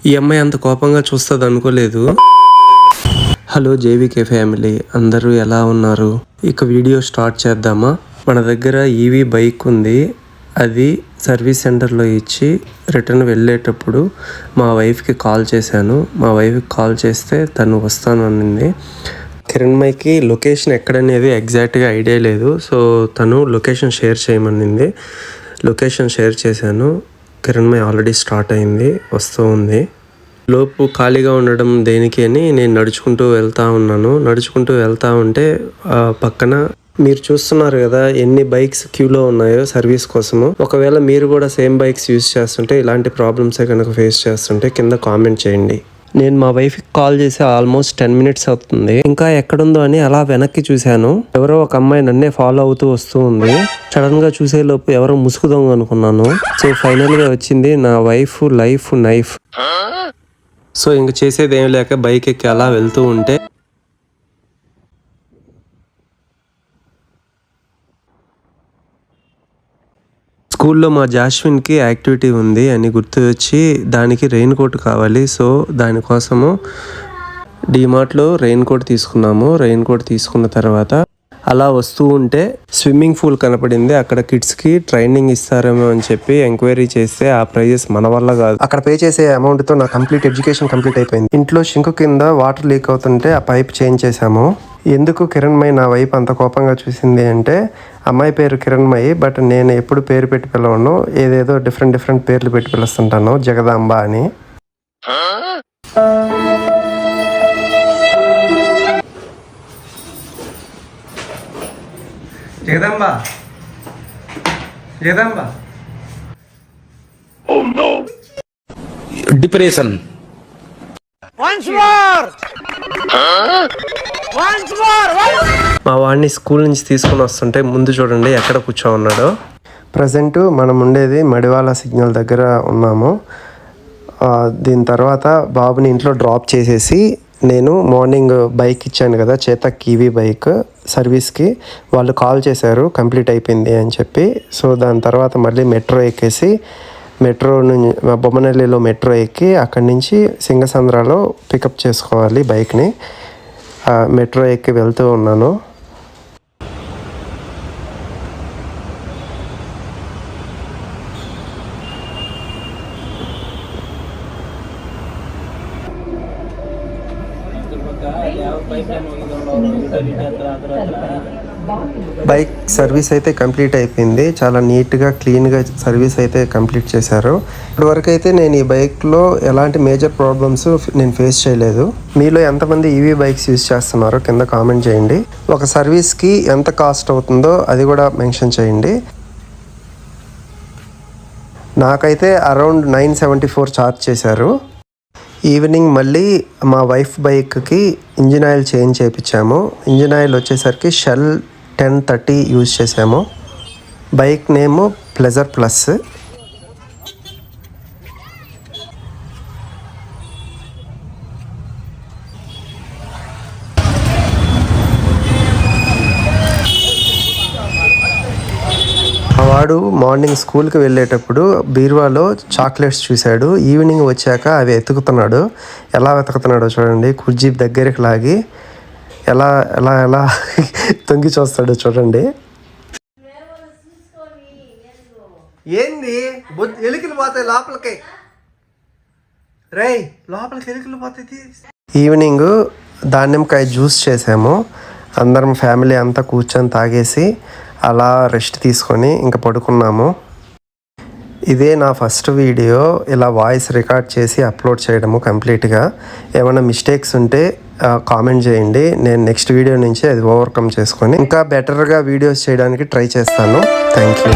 ఈ అమ్మాయి అంత కోపంగా చూస్తుంది అనుకోలేదు. హలో జేవికే ఫ్యామిలీ, అందరూ ఎలా ఉన్నారు? ఇక వీడియో స్టార్ట్ చేద్దామా? మన దగ్గర ఈవీ బైక్ ఉంది. అది సర్వీస్ సెంటర్లో ఇచ్చి రిటర్న్ వెళ్ళేటప్పుడు మా వైఫ్కి కాల్ చేశాను. మా వైఫ్కి కాల్ చేస్తే తను వస్తాను అనింది. కిరణ్మయ్యకి లొకేషన్ ఎక్కడనేది ఎగ్జాక్ట్గా ఐడియా లేదు. సో తను లొకేషన్ షేర్ చేయమనింది. లొకేషన్ షేర్ చేశాను. కిరణ్మయ్య ఆల్రెడీ స్టార్ట్ అయింది, వస్తూ ఉంది. లోపు ఖాళీగా ఉండడం దేనికి అని నేను నడుచుకుంటూ వెళ్తూ ఉంటే పక్కన మీరు చూస్తున్నారు కదా ఎన్ని బైక్స్ క్యూలో ఉన్నాయో సర్వీస్ కోసము. ఒకవేళ మీరు కూడా సేమ్ బైక్స్ యూజ్ చేస్తుంటే, ఇలాంటి ప్రాబ్లమ్సే కనుక ఫేస్ చేస్తుంటే కింద కామెంట్ చేయండి. నేను మా వైఫ్కి కాల్ చేసి ఆల్మోస్ట్ 10 minutes అవుతుంది. ఇంకా ఎక్కడుందో అని అలా వెనక్కి చూశాను. ఎవరో ఒక అమ్మాయి నన్నే ఫాలో అవుతూ వస్తూ ఉంది. సడన్ గా చూసే లోపు ఎవరో ముసుగు దొంగ అనుకున్నాను. సో ఫైనల్ గా వచ్చింది నా వైఫ్ లైఫ్ నైఫ్. సో ఇంక చేసేది ఏం లేక బైక్ ఎక్కి అలా వెళ్తూ ఉంటే స్కూల్లో మా జాస్మిన్కి యాక్టివిటీ ఉంది అని గుర్తు వచ్చి దానికి రెయిన్ కోట్ కావాలి. సో దానికోసము డిమార్ట్లో రెయిన్ కోట్ తీసుకున్నాము. రెయిన్ కోట్ తీసుకున్న తర్వాత అలా వస్తూ ఉంటే స్విమ్మింగ్ పూల్ కనపడింది. అక్కడ కిడ్స్కి ట్రైనింగ్ ఇస్తారేమో అని చెప్పి ఎంక్వైరీ చేస్తే ఆ ప్రైజెస్ మన వల్ల కాదు. అక్కడ పే చేసే అమౌంట్తో నా ఎడ్యుకేషన్ కంప్లీట్ అయిపోయింది. ఇంట్లో షింకు కింద వాటర్ లీక్ అవుతుంటే ఆ పైప్ చేంజ్ చేశాము. ఎందుకు కిరణ్మయి నా వైపు అంత కోపంగా చూసింది అంటే, అమ్మాయి పేరు కిరణ్మయి, బట్ నేను ఎప్పుడు పేరు పెట్టి పిలవను, ఏదేదో డిఫరెంట్ పేర్లు పెట్టి పిలుస్తుంటాను, జగదాంబ అని. జగదాంబ డిప్రెషన్. మా వాడిని స్కూల్ నుంచి తీసుకుని వస్తుంటే ముందు చూడండి ఎక్కడ కూర్చో ఉన్నాడో. ప్రజెంట్ మనం ఉండేది మడివాల సిగ్నల్ దగ్గర ఉన్నాము. దీని తర్వాత బాబుని ఇంట్లో డ్రాప్ చేసేసి నేను మార్నింగ్ బైక్ ఇచ్చాను కదా, చేతక్ ఈవీ బైక్ సర్వీస్కి, వాళ్ళు కాల్ చేశారు కంప్లీట్ అయిపోయింది అని చెప్పి. సో దాని తర్వాత మళ్ళీ మెట్రో ఎక్కేసి మెట్రో నుంచి బొమ్మనల్లిలో మెట్రో ఎక్కి అక్కడి నుంచి సింగసంద్రాలో పికప్ చేసుకోవాలి బైక్ని. మెట్రో ఎక్కి వెళ్తూ ఉన్నాను. బైక్ సర్వీస్ అయితే కంప్లీట్ అయిపోయింది. చాలా నీట్గా క్లీన్గా సర్వీస్ అయితే కంప్లీట్ చేశారు. ఇప్పటివరకు అయితే నేను ఈ బైక్లో ఎలాంటి మేజర్ ప్రాబ్లమ్స్ నేను ఫేస్ చేయలేదు. మీలో ఎంతమంది ఈవీ బైక్స్ యూజ్ చేస్తున్నారో కింద కామెంట్ చేయండి. ఒక సర్వీస్కి ఎంత కాస్ట్ అవుతుందో అది కూడా మెన్షన్ చేయండి. నాకైతే అరౌండ్ 974 ఛార్జ్ చేశారు. ఈవినింగ్ మళ్ళీ మా వైఫ్ బైక్కి ఇంజిన్ ఆయిల్ చేంజ్ చేయించాము. ఇంజిన్ ఆయిల్ వచ్చేసరికి షెల్ 1030 యూజ్ చేసాము. Bike name Pleasure Plus. వాడు మార్నింగ్ స్కూల్కి వెళ్ళేటప్పుడు బీరువాలో చాక్లెట్స్ చూశాడు. ఈవినింగ్ వచ్చాక అవి ఎతుకుతున్నాడు. ఎలా వెతుకుతున్నాడో చూడండి. కుర్జీ దగ్గరికి లాగి ఎలా ఎలా ఎలా తొంగి చూస్తాడో చూడండి. ఏంది ఎలికలు పోతాయి లోపలికి, రేయ్ లోపలికి ఎలికలు పోతాయి. ఈవినింగ్ దానిమ్మకాయ జ్యూస్ చేసాము. అందరం ఫ్యామిలీ అంతా కూర్చొని తాగేసి అలా రెస్ట్ తీసుకొని ఇంకా పడుకున్నాము. ఇదే నా ఫస్ట్ వీడియో ఇలా వాయిస్ రికార్డ్ చేసి అప్లోడ్ చేయడము కంప్లీట్గా. ఏమైనా మిస్టేక్స్ ఉంటే కామెంట్ చేయండి. నేను నెక్స్ట్ వీడియో నుంచి అది ఓవర్కమ్ చేసుకొని ఇంకా బెటర్గా వీడియోస్ చేయడానికి ట్రై చేస్తాను. Thank you.